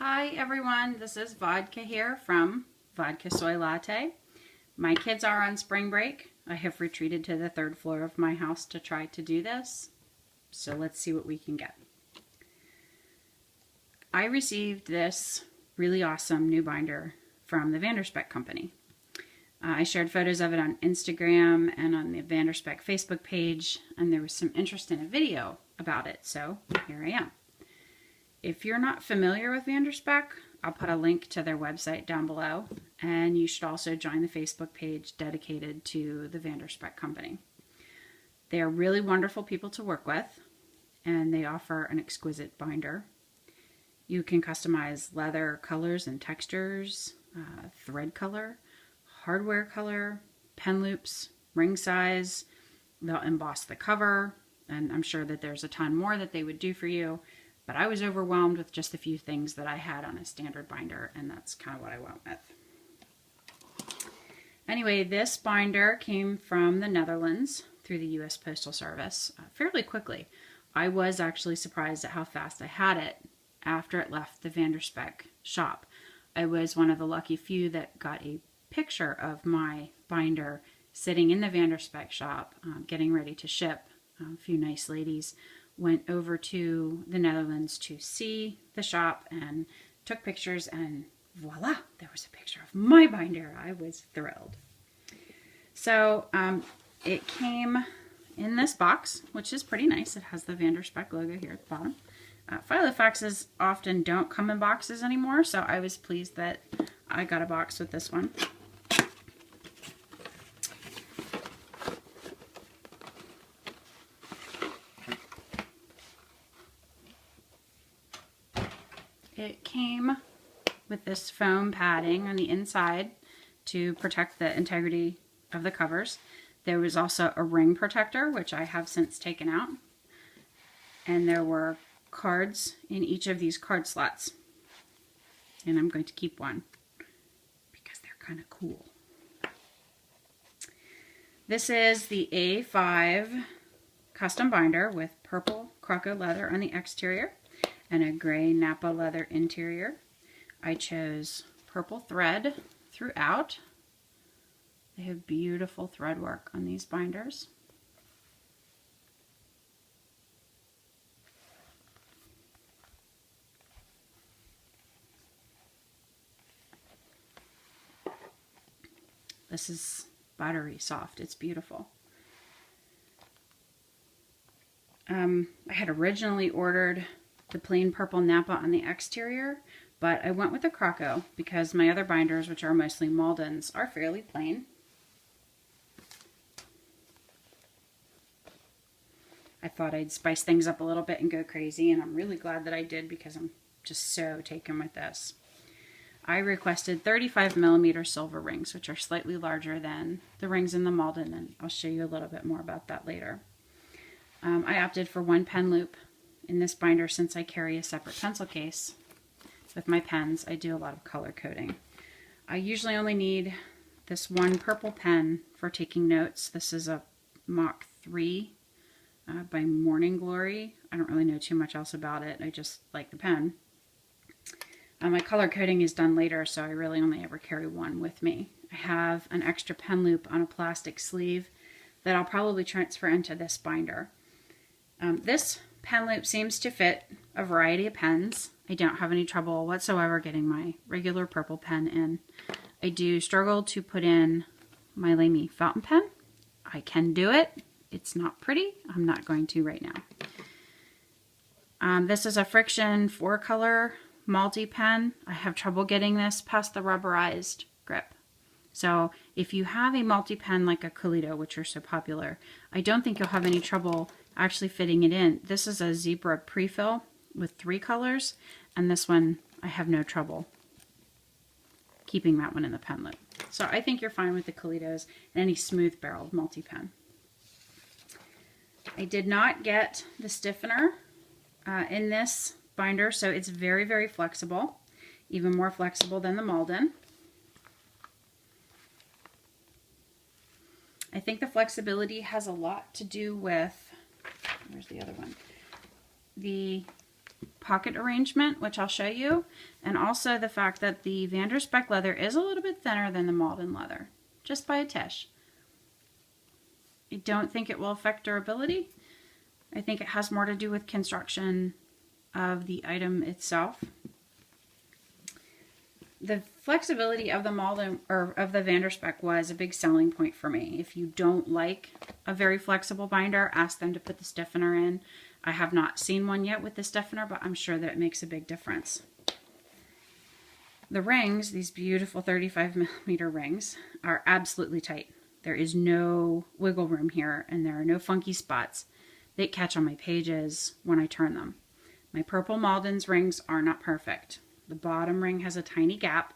Hi everyone, this is Vodka here from Vodka Soy Latte. My kids are on spring break. I have retreated to the third floor of my house to try to do this. So let's see what we can get. I received this really awesome new binder from the Spek company. I shared photos of it on Instagram and on the Spek Facebook page, and there was some interest in a video about it, so here I am. If you're not familiar with Spek, I'll put a link to their website down below, and you should also join the Facebook page dedicated to the Spek company. They are really wonderful people to work with, and they offer an exquisite binder. You can customize leather colors and textures, thread color, hardware color, pen loops, ring size. They'll emboss the cover, and I'm sure that there's a ton more that they would do for you. But I was overwhelmed with just a few things that I had on a standard binder, and that's kind of what I went with. Anyway, this binder came from the Netherlands through the U.S. Postal Service fairly quickly. I was actually surprised at how fast I had it after it left the Spek shop. I was one of the lucky few that got a picture of my binder sitting in the Spek shop, getting ready to ship. A few nice ladies went over to the Netherlands to see the shop and took pictures, and voila, there was a picture of my binder. I was thrilled. So it came in this box, which is pretty nice. It has the Spek logo here at the bottom. Filofaxes often don't come in boxes anymore, so I was pleased that I got a box with this one. It came with this foam padding on the inside to protect the integrity of the covers. There was also a ring protector, which I have since taken out. And there were cards in each of these card slots. And I'm going to keep one because they're kind of cool. This is the A5 custom binder with purple Croco leather on the exterior and a gray Napa leather interior. I chose purple thread throughout. They have beautiful thread work on these binders. This is buttery soft. It's beautiful. I had originally ordered the plain purple Napa on the exterior, but I went with the Croco because my other binders, which are mostly Maldens, are fairly plain. I thought I'd spice things up a little bit and go crazy, and I'm really glad that I did because I'm just so taken with this. I requested 35mm silver rings, which are slightly larger than the rings in the Malden, and I'll show you a little bit more about that later. I opted for one pen loop in this binder since I carry a separate pencil case. With my pens, I do a lot of color coding. I usually only need this one purple pen for taking notes. This is a Mach 3 by Morning Glory. I don't really know too much else about it. I just like the pen. My color coding is done later, so I really only ever carry one with me. I have an extra pen loop on a plastic sleeve that I'll probably transfer into this binder. This pen loop seems to fit a variety of pens. I don't have any trouble whatsoever getting my regular purple pen in. I do struggle to put in my Lamy fountain pen. I can do it. It's not pretty. I'm not going to right now. This is a Friction 4-color multi pen. I have trouble getting this past the rubberized grip. So if you have a multi pen like a Colito, which are so popular, I don't think you'll have any trouble actually fitting it in. This is a Zebra prefill with 3 colors, and this one I have no trouble keeping that one in the pen loop. So I think you're fine with the Colitos and any smooth barreled multi pen. I did not get the stiffener in this binder, so it's very, very flexible, even more flexible than the Malden. I think the flexibility has a lot to do with, where's the other one? The pocket arrangement, which I'll show you, and also the fact that the Spek leather is a little bit thinner than the Malden leather, just by a tish. I don't think it will affect durability. I think it has more to do with construction of the item itself. The flexibility of the Malden or of the Spek was a big selling point for me. If you don't like a very flexible binder, ask them to put the stiffener in. I have not seen one yet with the stiffener, but I'm sure that it makes a big difference. The rings, these beautiful 35mm rings, are absolutely tight. There is no wiggle room here, and there are no funky spots. They catch on my pages when I turn them. My purple Malden's rings are not perfect. The bottom ring has a tiny gap,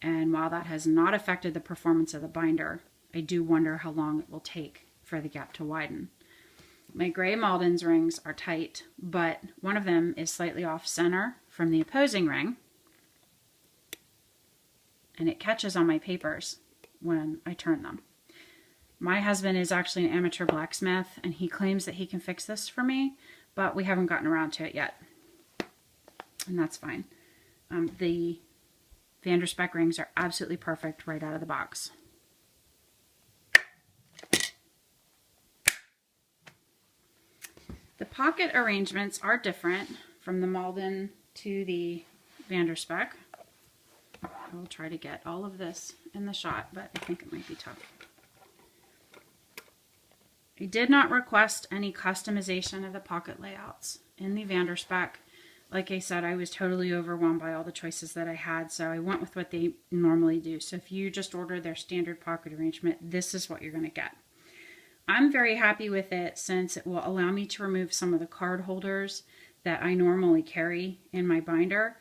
and while that has not affected the performance of the binder, I do wonder how long it will take for the gap to widen. My gray Malden's rings are tight, but one of them is slightly off center from the opposing ring, and it catches on my papers when I turn them. My husband is actually an amateur blacksmith, and he claims that he can fix this for me, but we haven't gotten around to it yet, and that's fine. The Spek rings are absolutely perfect right out of the box. The pocket arrangements are different from the Malden to the Spek. I will try to get all of this in the shot, but I think it might be tough. I did not request any customization of the pocket layouts in the Spek. Like I said, I was totally overwhelmed by all the choices that I had, so I went with what they normally do. So if you just order their standard pocket arrangement, this is what you're going to get. I'm very happy with it since it will allow me to remove some of the card holders that I normally carry in my binder.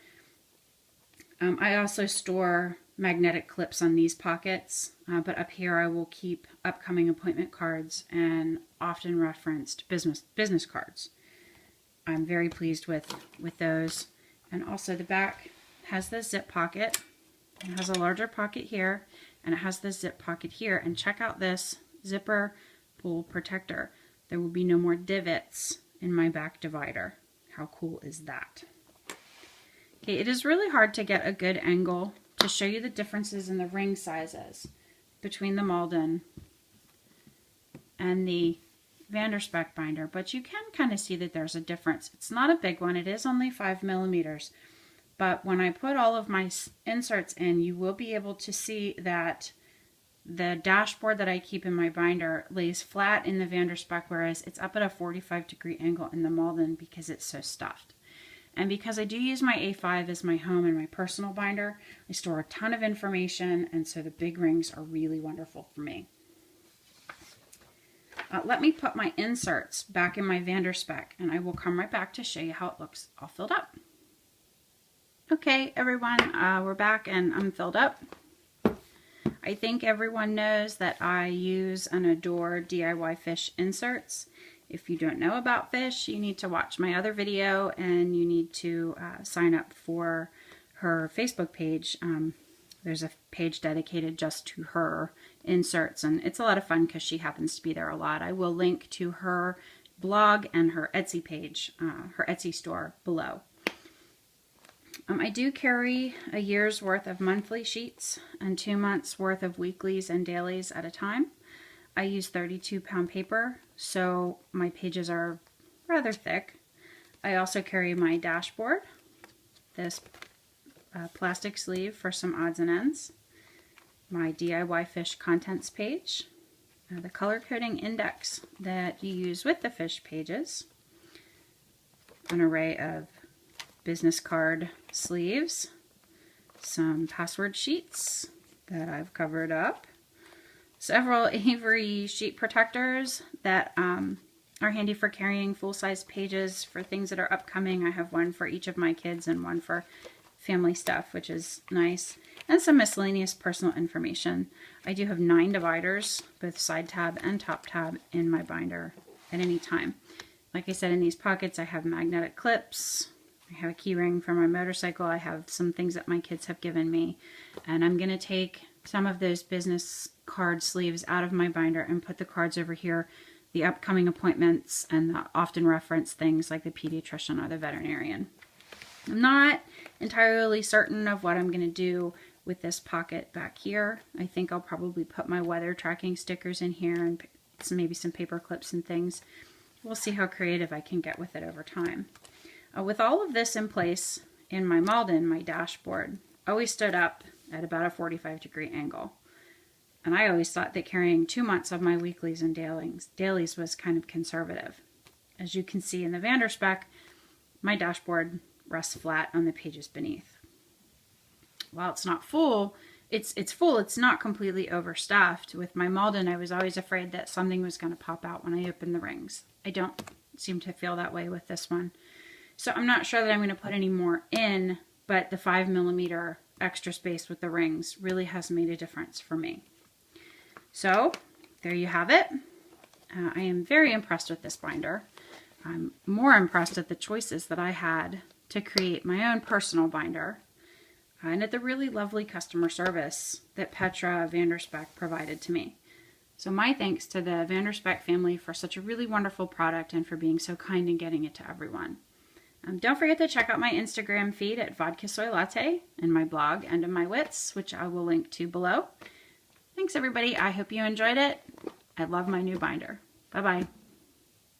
I also store magnetic clips on these pockets, but up here I will keep upcoming appointment cards and often referenced business cards. I'm very pleased with those. And also the back has the zip pocket. It has a larger pocket here, and it has the zip pocket here. And check out this zipper pull protector. There will be no more divots in my back divider. How cool is that? Okay, it is really hard to get a good angle to show you the differences in the ring sizes between the Malden and the Spek binder, but you can kind of see that there's a difference. It's not a big one. It is only 5mm, but when I put all of my inserts in, you will be able to see that the dashboard that I keep in my binder lays flat in the Spek, whereas it's up at a 45-degree angle in the Malden because it's so stuffed. And because I do use my A5 as my home and my personal binder, I store a ton of information, and so the big rings are really wonderful for me. Let me put my inserts back in my Spek, and I will come right back to show you how it looks all filled up. Okay, everyone, we're back and I'm filled up. I think everyone knows that I use and adore DIY fish inserts. If you don't know about fish, you need to watch my other video, and you need to sign up for her Facebook page. There's a page dedicated just to her inserts, and it's a lot of fun because she happens to be there a lot. I will link to her blog and her Etsy page, her Etsy store below. I do carry a year's worth of monthly sheets and 2 months worth of weeklies and dailies at a time. I use 32-pound paper, so my pages are rather thick. I also carry my dashboard, this plastic sleeve for some odds and ends, my DIY fish contents page, the color coding index that you use with the fish pages, an array of business card sleeves, some password sheets that I've covered up, several Avery sheet protectors that are handy for carrying full-size pages for things that are upcoming. I have one for each of my kids and one for family stuff, which is nice, and some miscellaneous personal information. I do have 9 dividers, both side tab and top tab, in my binder at any time. Like I said, in these pockets I have magnetic clips, I have a key ring for my motorcycle, I have some things that my kids have given me, and I'm going to take some of those business card sleeves out of my binder and put the cards over here the upcoming appointments and the often referenced things like the pediatrician or the veterinarian. I'm not entirely certain of what I'm going to do with this pocket back here. I think I'll probably put my weather tracking stickers in here and maybe some paper clips and things. We'll see how creative I can get with it over time. With all of this in place in my Malden, my dashboard always stood up at about a 45-degree angle. And I always thought that carrying 2 months of my weeklies and dailies was kind of conservative. As you can see in the VanderSpek, my dashboard rests flat on the pages beneath. While it's not full, it's full. It's not completely overstuffed. With my Malden, I was always afraid that something was going to pop out when I opened the rings. I don't seem to feel that way with this one. So I'm not sure that I'm going to put any more in, but the 5mm extra space with the rings really has made a difference for me. So there you have it. I am very impressed with this binder. I'm more impressed at the choices that I had to create my own personal binder and at the really lovely customer service that Petra VanderSpek provided to me. So my thanks to the VanderSpek family for such a really wonderful product and for being so kind in getting it to everyone. Don't forget to check out my Instagram feed at Vodka Soy Latte and my blog, End of My Wits, which I will link to below. Thanks everybody. I hope you enjoyed it. I love my new binder. Bye-bye.